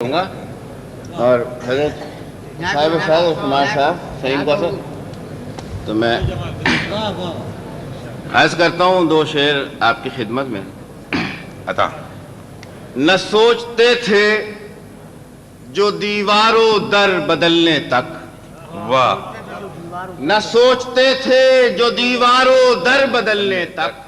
دوں گا اور حضرت صاحب عثمان صاحب سلیم کو سر تو میں عرض کرتا ہوں دو شعر آپ کی خدمت میں عطا۔ نہ سوچتے تھے جو دیواروں در بدلنے تک، واہ، نہ سوچتے تھے جو دیواروں در بدلنے تک،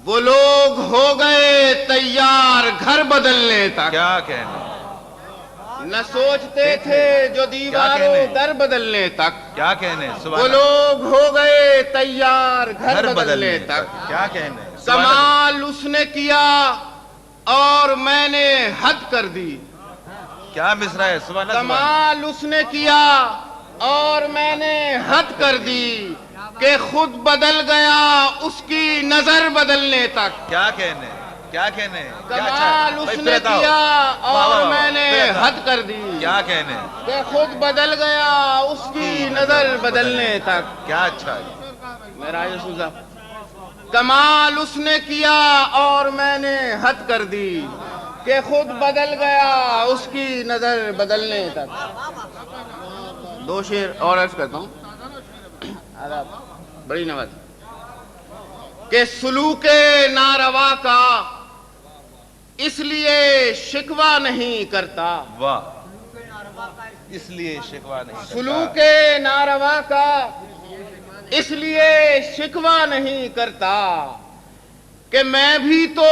وہ لوگ ہو گئے تیار گھر بدلنے تک۔ کیا کہنے، نہ سوچتے تھے جو دیواروں در بدلنے تک، کیا کہنے، وہ لوگ ہو گئے تیار گھر بدلنے تک۔ کیا کہنے، کمال اس نے کیا اور میں نے حد کر دی، کیا مصرع ہے، سبحان اللہ۔ کمال اس نے کیا اور میں نے حد کر دی کہ خود بدل گیا اس کی نظر بدلنے تک۔ کیا کہنے، کیا کہنے، کمال اس نے کیا اور میں نے حد کر دی، کیا کہنے، کہ خود بدل گیا اس کی نظر بدلنے تک۔ کیا اچھا ہے، میرا یسوع صاحب، کمال اس نے کیا اور میں نے حد کر دی کہ خود بدل گیا اس کی نظر بدلنے تک۔ دو شعر اور عرض کرتا ہوں، آداب، بڑی نواز، کہ سلوک ناروا کا اس لیے شکوہ نہیں کرتا، واہ، اس لیے شکوہ نہیں کرتا، سلوک ناروا کا اس لیے شکوہ نہیں کرتا، کہ میں بھی تو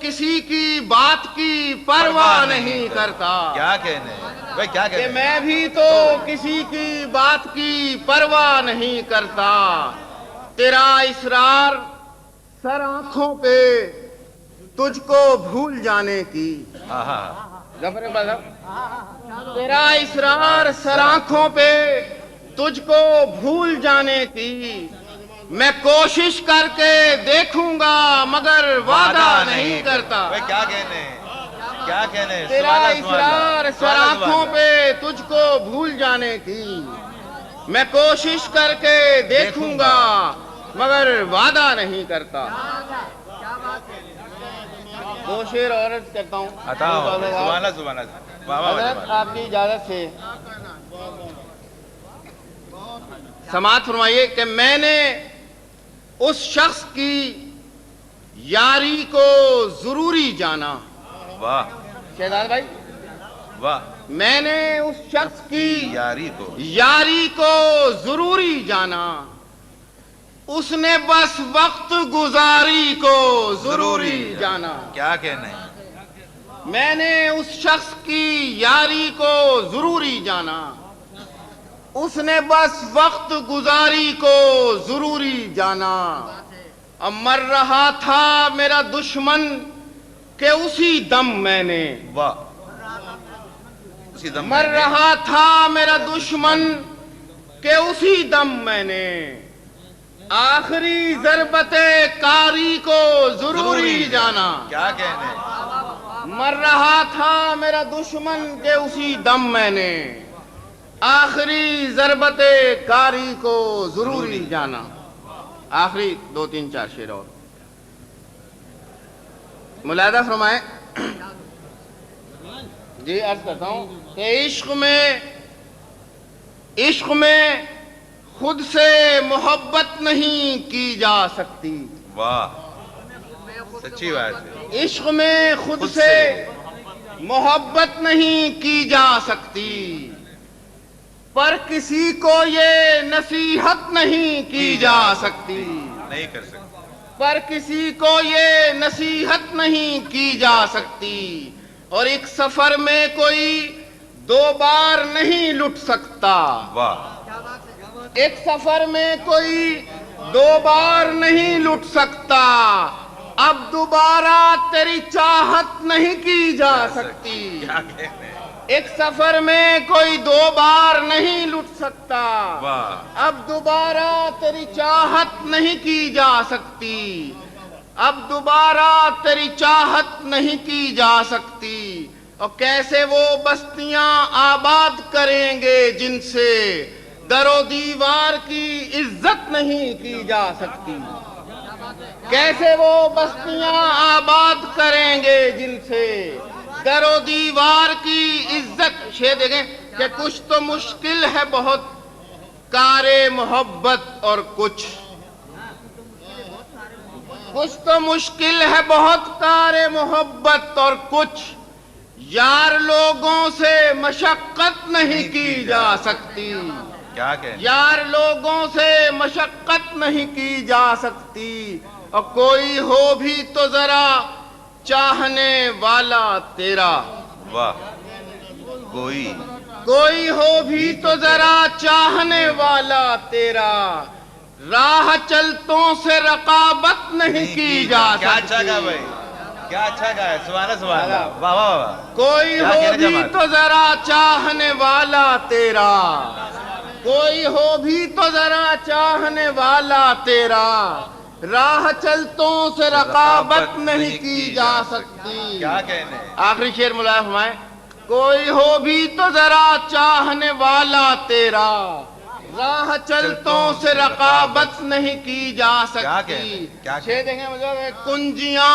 کسی کی بات کی پرواہ نہیں کرتا۔ کیا کہنے بھائی، کیا کہ کہنے، میں بھی تو کسی کی بات کی پرواہ نہیں کرتا، تیرا اصرار سر آنکھوں پہ تجھ کو بھول جانے کی، غفر صاحب، تیرا اصرار سر آنکھوں پہ تجھ کو بھول جانے کی، میں کوشش کر کے دیکھوں گا مگر وعدہ نہیں کرتا۔ بھائی کیا کہنے، کیا کہنے، تیرا سبحان اللہ، سبحان اصرار اللہ، سر آنکھوں پہ تجھ کو بھول جانے کی، میں کوشش کر کے دیکھوں گا مگر وعدہ نہیں کرتا۔ دو شعر اور عرض کرتا ہوں عطا ہو، سبحان اللہ، سبحان اللہ، واہ واہ حضرت واہ، آپ کی اجازت سے سماعت فرمائیے کہ میں نے اس شخص کی یاری کو ضروری جانا، واہ شہزاد بھائی، واہ، میں نے اس شخص کی یاری کو ضروری جانا، اس نے بس وقت گزاری کو ضروری جانا۔ کیا کہنے، میں نے اس شخص کی یاری کو ضروری جانا، اس نے بس وقت گزاری کو ضروری جانا، اب مر رہا تھا میرا دشمن کہ اسی دم میں نے، واہ، اسی دم مر رہا تھا میرا دشمن کہ اسی دم میں نے، آخری ضربت کاری کو ضروری جانا۔ کیا کہنے، مر رہا تھا میرا دشمن کہ اسی دم میں نے، آخری ضربت کاری کو ضروری جانا۔ آخری دو تین چار شعر اور ملاحظہ فرمائیں، جی عرض کرتا ہوں کہ عشق میں خود سے محبت نہیں کی جا سکتی، واہ، سچی بات ہے، عشق میں خود سے محبت نہیں کی جا سکتی، پر کسی کو یہ نصیحت نہیں کی جا سکتی، نہیں کر سکتے، پر کسی کو یہ نصیحت نہیں کی جا سکتی، اور ایک سفر میں کوئی دو بار نہیں لٹ سکتا، واہ، ایک سفر میں کوئی دو بار نہیں لٹ سکتا، اب دوبارہ تیری چاہت نہیں کی جا سکتی، کیا کہنے، ایک سفر میں کوئی دو بار نہیں لٹ سکتا، واہ، اب دوبارہ تیری چاہت نہیں کی جا سکتی، اب دوبارہ تیری چاہت نہیں کی جا سکتی، اور کیسے وہ بستیاں آباد کریں گے جن سے در و دیوار کی عزت نہیں کی جا سکتی، کیسے وہ بستیاں آباد کریں گے جن سے در و دیوار کی عزت شے دیکھیں کہ کچھ تو مشکل ہے بہت کار محبت اور کچھ تو مشکل ہے بہت کار محبت اور کچھ یار لوگوں سے مشقت نہیں کی جا سکتی کیا کہیں یار لوگوں سے مشقت نہیں کی جا سکتی اور کوئی ہو بھی تو ذرا چاہنے والا تیرا واہ کوئی ہو بھی تو ذرا چاہنے والا تیرا راہ چلتوں سے رقابت نہیں کی جا کیا اچھا سکتی گا بھائی کیا اچھا گا ہے سبحان اللہ سبحان اللہ واہ واہ واہ کوئی کیا ہو کہنے بھی جماعت؟ تو ذرا چاہنے والا تیرا کوئی ہو بھی تو ذرا چاہنے والا تیرا راہ چلتوں سے رقابت نہیں کی جا سکتی کیا کہنے آخری شعر ملاحظہ فرمائیں کوئی ہو بھی تو ذرا چاہنے والا تیرا راہ چلتوں سے رقابت نہیں کی جا کیا سکتی کہنے؟ کیا شعر دیکھیں مطلب کنجیاں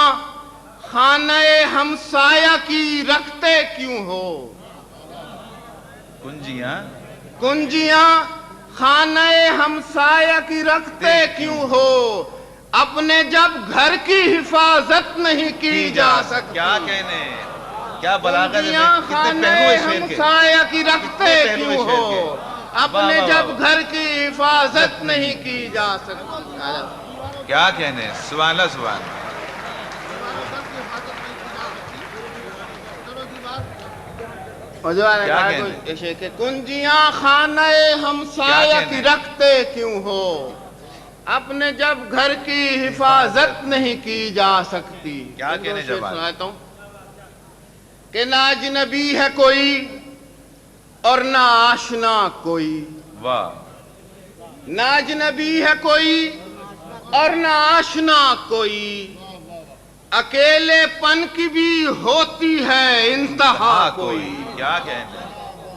خانہ ہمسایہ کی رکھتے کیوں ہو کنجیاں خانہ ہمسایہ کی رکھتے کیوں ہو اپنے جب گھر کی حفاظت نہیں کی جا سکتی کیا کہنے کیا بلاغت ہے کنجیاں کتنے خانہ پہلو اس شعر کے ہمسایہ کی رکھتے کتنے پہلو کیوں اس شعر ہو کے؟ اپنے واہ، واہ، جب واہ۔ گھر کی حفاظت نہیں کی جا سکتی کیا کہنے سبحان اللہ سبحان اللہ حضور نے کیا کہا کہنے؟ تو کہ کنجیاں خانہ ہمسایہ کیا کی کہنے؟ رکھتے کیوں ہو اپنے جب گھر کی حفاظت نہیں کی جا سکتی کیا کہنے شعر جواب؟ سناتا ہوں کہ نہ اجنبی ہے کوئی اور نہ آشنا کوئی واہ نہ اجنبی ہے کوئی اور نہ آشنا کوئی اکیلے پن کی بھی ہوتی ہے انتہا کوئی کیا کہنے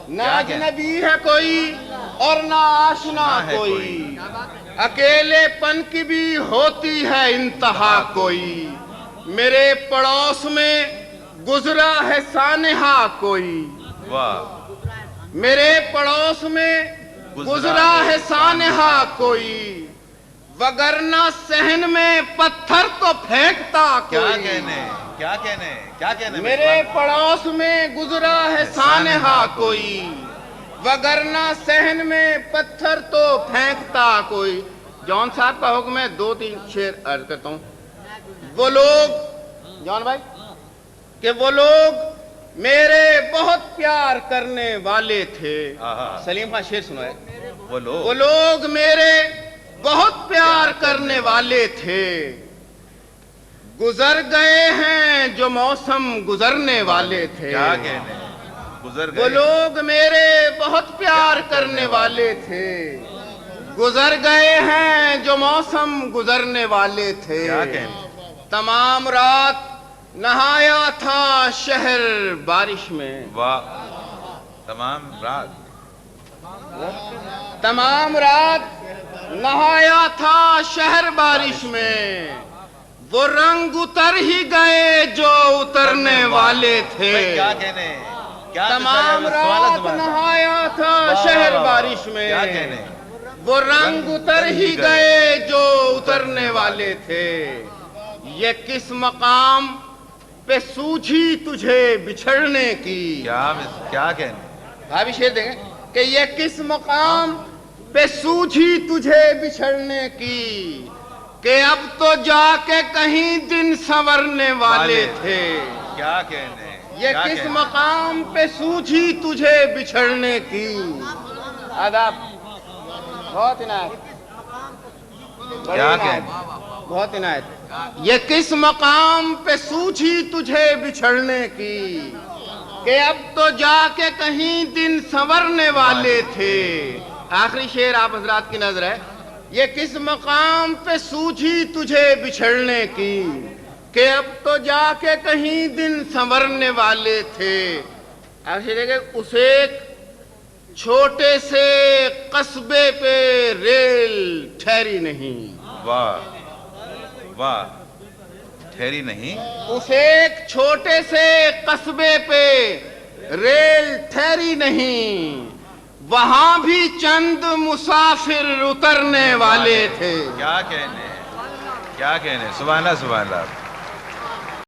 نہ کیا کہنے؟ اجنبی ہے کوئی اور نہ آشنا نہ ہے کوئی اکیلے پن کی بھی ہوتی ہے انتہا کوئی میرے پڑوس میں گزرا ہے سانحہ کوئی واہ میرے پڑوس میں گزرا ہے سانحہ کوئی وگرنہ صحن میں پتھر تو پھینکتا کیا کوئی کہنے کیا کہنے کیا کہنے میرے پڑوس میں گزرا ہے سانحہ کوئی وگرنہ صحن میں پتھر تو پھینکتا کوئی جون صاحب کا حکم ہے 2-3 شعر عرض کرتا ہوں وہ لوگ جون بھائی کہ وہ لوگ میرے بہت پیار کرنے والے تھے آہا۔ سلیم خان شعر سنو ہے وہ وہ لوگ میرے بہت پیار کرنے والے تھے گزر گئے ہیں جو موسم گزرنے والے تھے کیا کہنے گزر وہ گئے لوگ میرے بہت پیار کرنے والے تھے گزر گئے ہیں جو موسم گزرنے والے تھے کیا کہنے تمام رات نہایا تھا شہر بارش میں واہ تمام رات تمام رات نہایا تھا شہر بارش میں وہ رنگ اتر ہی گئے جو اترنے والے تھے بھائی کیا کہنے کیا تمام مثال ہے؟ سبحان اللہ، رات سبحان اللہ۔ نہایا تھا واہ، شہر واہ، واہ۔ بارش میں کیا کہنے وہ رنگ اتر ہی گئے جو اترنے والے تھے یہ کس مقام پہ سوجھی تجھے بچھڑنے کی کیا کہنے بھابی شعر دیں گے کہ یہ کس مقام پہ سوجھی تجھے بچھڑنے کی کہ اب تو جا کے کہیں دن سنورنے والے تھے کیا کہنے یہ کیا کس کہنے؟ مقام پہ سوجھی تجھے بچھڑنے کی آداب بہت عنایت بڑی کیا عنایت کہنے بہت عنایت یہ کس مقام پہ سوجھی تجھے بچھڑنے کی کہ اب تو جا کے کہیں دن سنورنے والے تھے آخری شعر آپ حضرات کی نظر ہے یہ کس مقام پہ سوجھی تجھے بچھڑنے کی کہ اب تو جا کے کہیں دن سنورنے والے تھے آخری دیکھیں اس ایک چھوٹے سے قصبے پہ ریل ٹھہری نہیں واہ واہ ٹھہری نہیں. اس ایک چھوٹے سے قصبے پہ ریل ٹھہری نہیں، وہاں بھی چند مسافر اترنے والے تھے. کیا کہنے، کیا کہنے. سبحان اللہ سبحان اللہ.